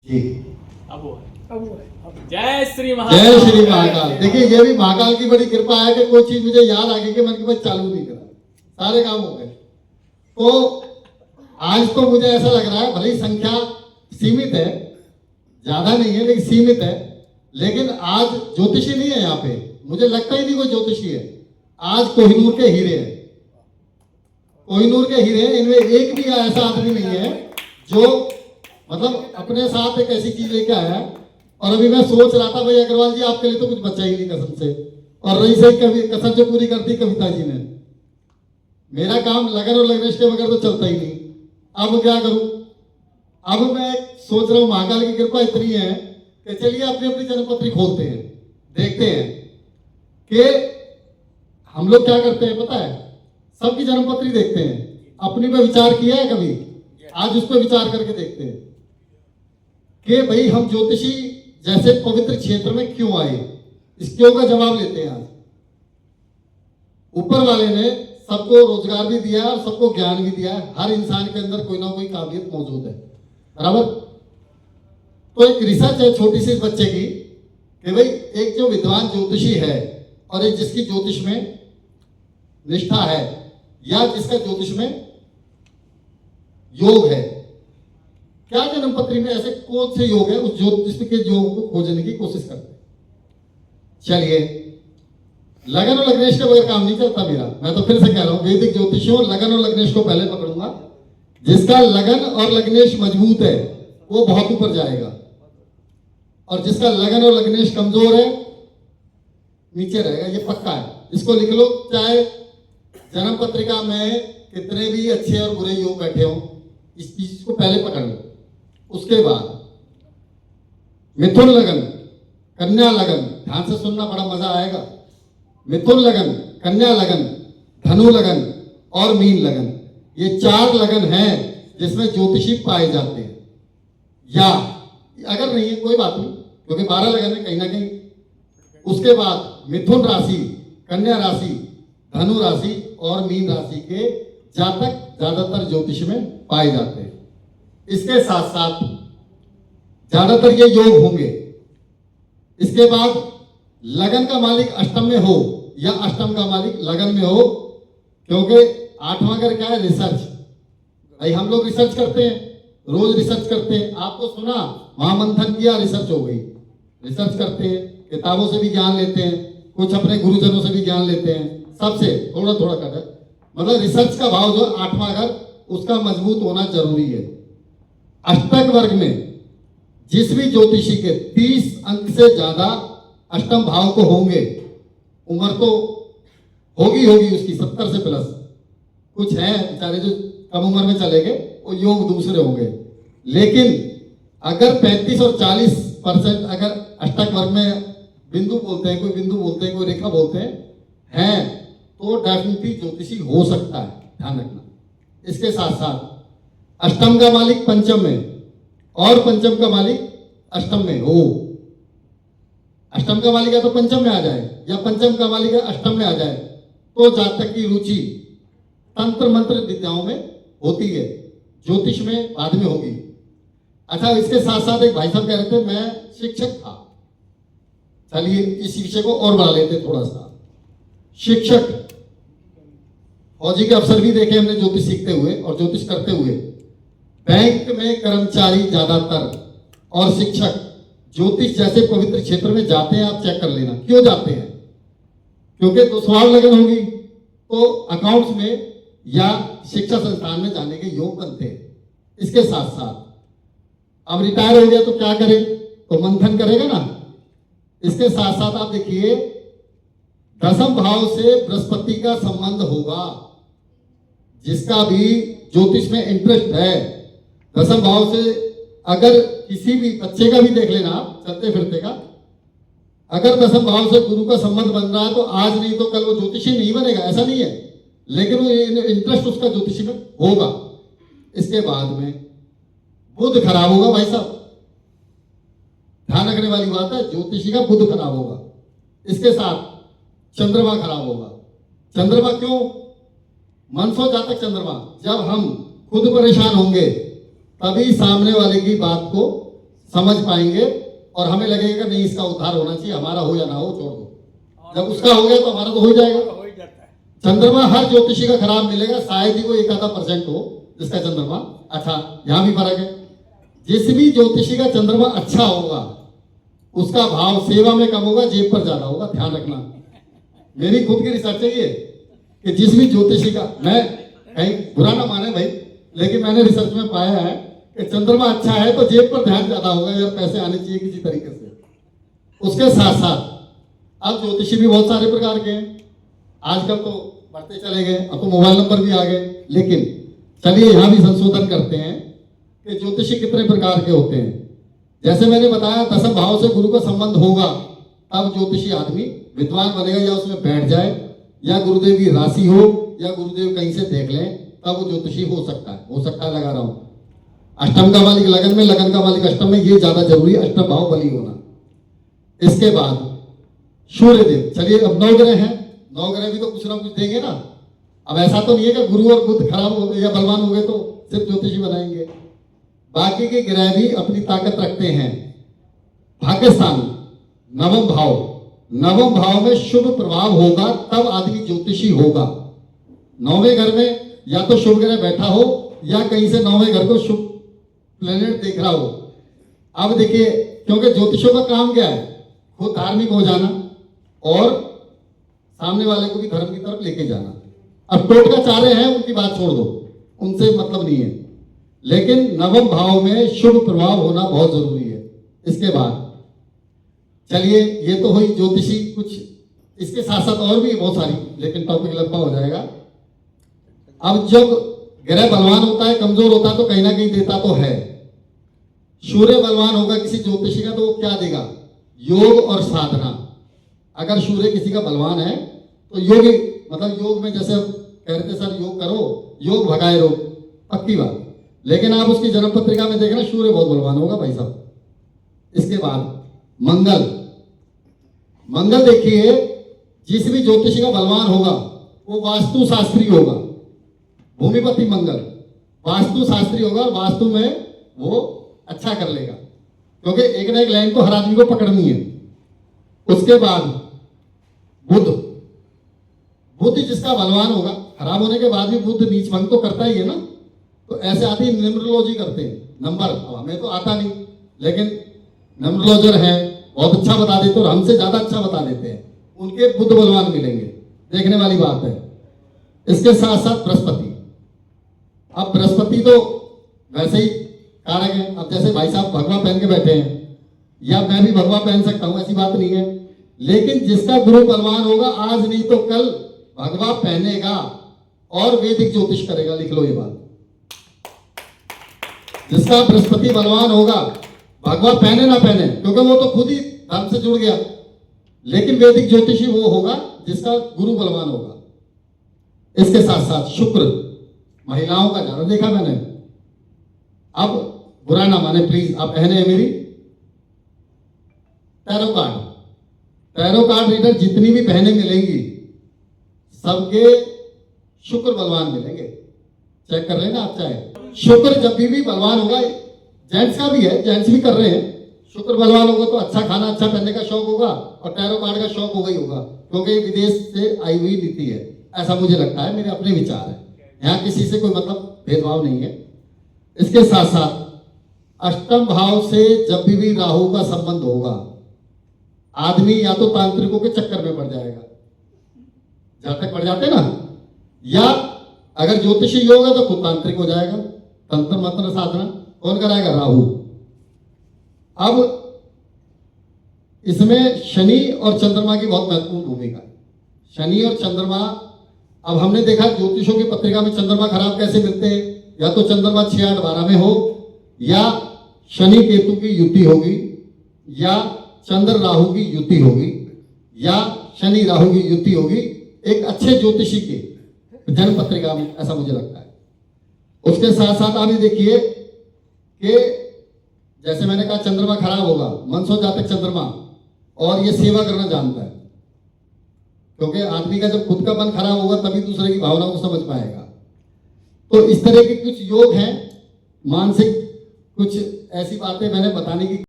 जी जय श्री जय महाकाल। श्री महाकाल। देखिए ये भी महाकाल की बड़ी कृपा है कि कोई चीज मुझे याद आ गई कि मन की बात चालू नहीं करा, सारे काम हो गए। तो आज तो मुझे ऐसा लग रहा है, भले ही संख्या सीमित है, ज्यादा नहीं है लेकिन सीमित है, लेकिन आज ज्योतिषी नहीं है यहाँ पे, मुझे लगता ही नहीं कोई ज्योतिषी है। आज कोहिनूर के हीरे हैं, कोहिनूर के हीरे हैं। इनमें एक भी ऐसा आदमी नहीं है जो मतलब अपने साथ एक ऐसी चीज लेके आया। और अभी मैं सोच रहा था, भाई अग्रवाल जी आपके लिए तो कुछ बचा ही नहीं कसम से, और रही सही कभी कसम जो पूरी कर दी कविता जी ने। मेरा काम लगन और लगनेश के बगैर तो चलता ही नहीं। अब क्या करूं? अब मैं सोच रहा हूं महाकाल की कृपा इतनी है कि चलिए अपनी अपनी जन्मपत्री खोलते हैं, देखते हैं कि हम लोग क्या करते हैं। पता है, सबकी जन्मपत्री देखते हैं, अपनी पे विचार किया है कभी? आज उस पर विचार करके देखते हैं कि भाई हम ज्योतिषी जैसे पवित्र क्षेत्र में क्यों आए। इस क्यों का जवाब लेते हैं। आज ऊपर वाले ने सबको रोजगार भी दिया है और सबको ज्ञान भी दिया है। हर इंसान के अंदर कोई ना कोई काबिलियत मौजूद है, बराबर। तो एक रिसर्च है छोटी सी बच्चे की कि भाई एक जो विद्वान ज्योतिषी है और एक जिसकी ज्योतिष में निष्ठा है, या जिसका ज्योतिष में योग है, क्या जन्मपत्री में ऐसे कौन से योग है उस ज्योतिष के योग को खोजने की कोशिश करते हैं। चलिए, लगन और लग्नेश के बगैर काम नहीं चलता मेरा। मैं तो फिर से कह रहा हूं, वैदिक ज्योतिषियों लगन और लग्नेश को पहले पकड़ूंगा। जिसका लगन और लग्नेश मजबूत है वो बहुत ऊपर जाएगा, और जिसका लगन और लग्नेश कमजोर है नीचे रहेगा, ये पक्का है। इसको लिख लो, चाहे जन्म पत्रिका में कितने भी अच्छे और बुरे योग बैठे हों, इस चीज को पहले पकड़ लो। उसके बाद मिथुन लगन, कन्या लगन, ध्यान से सुनना, बड़ा मजा आएगा। मिथुन लगन, कन्या लगन, धनु लगन और मीन लगन, ये 4 लगन हैं जिसमें ज्योतिषी पाए जाते हैं। या अगर नहीं है कोई बात नहीं, क्योंकि 12 लगन है कहीं ना कहीं। उसके बाद मिथुन राशि, कन्या राशि, धनु राशि और मीन राशि के जातक ज्यादातर ज्योतिष में पाए जाते हैं। इसके साथ साथ ज्यादातर ये योग होंगे। इसके बाद लगन का मालिक अष्टम में हो या अष्टम का मालिक लगन में हो, क्योंकि 8वां घर क्या है? रिसर्च। भाई हम लोग रिसर्च करते हैं, रोज रिसर्च करते हैं। आपको सुना, महामंथन किया, रिसर्च हो गई। रिसर्च करते हैं, किताबों से भी ज्ञान लेते हैं, कुछ अपने गुरुजनों से भी ज्ञान लेते हैं, सबसे थोड़ा थोड़ा कर। मतलब रिसर्च का भाव जो 8वां घर, उसका मजबूत होना जरूरी है। अष्टक वर्ग में जिस भी ज्योतिषी के 30 अंक से ज्यादा अष्टम भाव को होंगे, उम्र तो होगी उसकी 70 से प्लस। कुछ है बेचारे जो कम उम्र में चले गए, वो योग दूसरे होंगे। लेकिन अगर 35 और 40% अगर अष्टक वर्ग में बिंदु बोलते हैं, कोई बिंदु बोलते हैं, कोई रेखा बोलते हैं, तो डेफिनेटली ज्योतिषी हो सकता है, ध्यान रखना। इसके साथ साथ अष्टम का मालिक पंचम में और पंचम का मालिक अष्टम में हो। अष्टम का मालिक या तो पंचम में आ जाए या पंचम का मालिक अष्टम में आ जाए, तो जातक की रुचि तंत्र मंत्र विद्याओं में होती है, ज्योतिष में बाद में होगी। अच्छा, इसके साथ साथ एक भाई साहब कह रहे थे मैं शिक्षक था। चलिए इस विषय को और बढ़ा लेते थोड़ा सा। शिक्षक, फौजी के अफसर भी देखे हमने ज्योतिष सीखते हुए और ज्योतिष करते हुए। बैंक में कर्मचारी ज्यादातर और शिक्षक ज्योतिष जैसे पवित्र क्षेत्र में जाते हैं। आप चेक कर लेना क्यों जाते हैं, क्योंकि तो सवाल लगन होगी तो अकाउंट्स में या शिक्षा संस्थान में जाने के योग बनते हैं। इसके साथ साथ अब रिटायर हो गया तो क्या करे, तो मंथन करेगा ना। इसके साथ साथ आप देखिए, दसम भाव से बृहस्पति का संबंध होगा। जिसका भी ज्योतिष में इंटरेस्ट है, दसम भाव से अगर किसी भी बच्चे का भी देख लेना आप, चलते फिरते का, अगर दसम भाव से गुरु का संबंध बन रहा है तो आज नहीं तो कल वो ज्योतिषी नहीं बनेगा, ऐसा नहीं है, लेकिन वो इंटरेस्ट उसका ज्योतिषी में होगा। इसके बाद में बुध खराब होगा भाई साहब, ध्यान रखने वाली बात है, ज्योतिषी का बुध खराब होगा। इसके साथ चंद्रमा खराब होगा। चंद्रमा क्यों? मनसो जातक चंद्रमा, जब हम खुद परेशान होंगे तभी सामने वाले की बात को समझ पाएंगे और हमें लगेगा नहीं इसका उद्धार होना चाहिए, हमारा हो या ना हो छोड़ दो। जब उसका हो गया तो हमारा तो हो ही जाएगा। चंद्रमा हर ज्योतिषी का खराब मिलेगा, शायद ही वो 1-आधा% हो जिसका चंद्रमा अच्छा। यहां भी फर्क है, जिस भी ज्योतिषी का चंद्रमा अच्छा होगा उसका भाव सेवा में कम होगा, जेब पर ज्यादा होगा। ध्यान रखना, मेरी खुद की रिसर्च है ये कि जिस भी ज्योतिषी का, मैं कहीं बुरा ना माने भाई, लेकिन मैंने रिसर्च में पाया है कि चंद्रमा अच्छा है तो जेब पर ध्यान ज्यादा होगा, यार पैसे आने चाहिए किसी तरीके से। उसके साथ साथ अब ज्योतिषी भी बहुत सारे प्रकार के हैं, आजकल तो बढ़ते चले गए, अब तो मोबाइल नंबर भी आ गए। लेकिन चलिए यहां भी संशोधन करते हैं कि ज्योतिषी कितने प्रकार के होते हैं। जैसे मैंने बताया 10 भाव से गुरु का संबंध होगा तब ज्योतिषी आदमी विद्वान बनेगा, या उसमें बैठ जाए, या गुरुदेव की राशि हो, या गुरुदेव कहीं से देख लें, तब वो ज्योतिषी हो सकता है। हो सकता है लगा रहा हूं, अष्टम का मालिक लगन में, लगन का मालिक अष्टम में, ये ज्यादा जरूरी है, अष्टम भाव बली होना। इसके बाद सूर्य देव, चलिए अब 9 ग्रह हैं, 9 ग्रह भी तो कुछ ना कुछ देंगे ना। अब ऐसा तो नहीं है कि गुरु और बुध खराब हो गए या बलवान हो गए तो सिर्फ ज्योतिषी बनाएंगे, बाकी के ग्रह भी अपनी ताकत रखते हैं। भाग्यस्थान नवम भाव, नवम भाव में शुभ प्रभाव होगा तब आदमी ज्योतिषी होगा। 9वें घर में या तो शुभ ग्रह बैठा हो या कहीं से 9वें घर को शुभ प्लेनेट देख रहा हो। अब देखिए, क्योंकि ज्योतिषों का काम क्या है, खुद धार्मिक हो जाना और सामने वाले को भी धर्म की तरफ लेके जाना। अब टोटकाचार्य हैं, उनकी बात छोड़ दो, उनसे मतलब नहीं है, लेकिन नवम भाव में शुभ प्रभाव होना बहुत जरूरी है। इसके बाद चलिए, ये तो हुई ज्योतिषी कुछ, इसके साथ साथ और भी बहुत सारी, लेकिन टॉपिक लंबा हो जाएगा। अब जब ग्रह बलवान होता है, कमजोर होता है, तो कहीं ना कहीं देता तो है। सूर्य बलवान होगा किसी ज्योतिषी का तो वो क्या देगा, योग और साधना। अगर सूर्य किसी का बलवान है तो योग, मतलब योग में जैसे कह रहे थे सर योग करो, योग भगाए रोग, पक्की बात। लेकिन आप उसकी जन्म पत्रिका में देखना, सूर्य बहुत बलवान होगा भाई साहब। इसके बाद मंगल, मंगल देखिए, जिस भी ज्योतिषी का बलवान होगा वो वास्तु शास्त्री होगा। भूमिपति मंगल वास्तु शास्त्री होगा, और वास्तु में वो अच्छा कर लेगा, क्योंकि एक ना एक लाइन तो हर आदमी को पकड़नी है। उसके बाद बुध, बुध जिसका बलवान होगा, खराब होने के बाद भी बुध नीच भंग तो करता ही है ना। तो ऐसे आदमी न्यूमरोलॉजी करते हैं, नंबर, अब हमें तो आता नहीं, लेकिन न्यूमरोलॉजर हैं, बहुत अच्छा बता देते और हमसे ज्यादा अच्छा बता देते हैं, उनके बुध बलवान मिलेंगे, देखने वाली बात है। इसके साथ साथ बृहस्पति, अब बृहस्पति तो वैसे ही कारक है। अब जैसे भाई साहब भगवा पहन के बैठे हैं, या मैं भी भगवा पहन सकता हूं, ऐसी बात नहीं है, लेकिन जिसका गुरु बलवान होगा आज नहीं तो कल भगवा पहनेगा और वैदिक ज्योतिष करेगा। लिख लो ये बात, जिसका बृहस्पति बलवान होगा, भगवा पहने ना पहने, क्योंकि वो तो खुद ही धर्म से जुड़ गया, लेकिन वैदिक ज्योतिषी वो होगा जिसका गुरु बलवान होगा। इसके साथ साथ शुक्र, महिलाओं का ज्यादा देखा मैंने, अब बुरा ना माने प्लीज, आप बहने हैं मेरी। Tarot card, tarot card reader जितनी भी बहनें मिलेंगी सबके शुक्र बलवान मिलेंगे, चेक कर लेना आप चाहे। शुक्र जब भी बलवान होगा, जेंट्स का भी है, जेंट्स भी कर रहे हैं, शुक्र बलवान होगा तो अच्छा खाना अच्छा पहनने का शौक होगा, और टैरो कार्ड का शौक होगा ही होगा, क्योंकि ये विदेश से आई हुई नीति है, ऐसा मुझे लगता है, मेरे अपने विचार है, यहाँ किसी से कोई मतलब भेदभाव नहीं है। इसके साथ साथ अष्टम भाव से जब भी राहु का संबंध होगा, आदमी या तो तांत्रिकों के चक्कर में पड़ जाएगा, जहां तक पड़ जाते ना, या अगर ज्योतिषी योग है तो खुद तांत्रिक हो जाएगा। तंत्र मंत्र साधना कौन कराएगा, राहु। अब इसमें शनि और चंद्रमा की बहुत महत्वपूर्ण भूमिका है। शनि और चंद्रमा, अब हमने देखा ज्योतिषों की पत्रिका में चंद्रमा खराब कैसे मिलते हैं, या तो चंद्रमा 6, 8, 12 में हो, या शनि केतु की युति होगी, या चंद्र राहु की युति होगी, या शनि राहु की युति होगी एक अच्छे ज्योतिषी के जन्म पत्रिका में, ऐसा मुझे लगता है। उसके साथ साथ आप ये देखिए कि जैसे मैंने कहा चंद्रमा खराब होगा, मनसो जातक चंद्रमा, और ये सेवा करना जानता है, क्योंकि आदमी का जब खुद का मन खराब होगा तभी दूसरे की भावनाओं को समझ पाएगा। तो इस तरह के कुछ योग हैं, मानसिक कुछ ऐसी बातें मैंने बताने की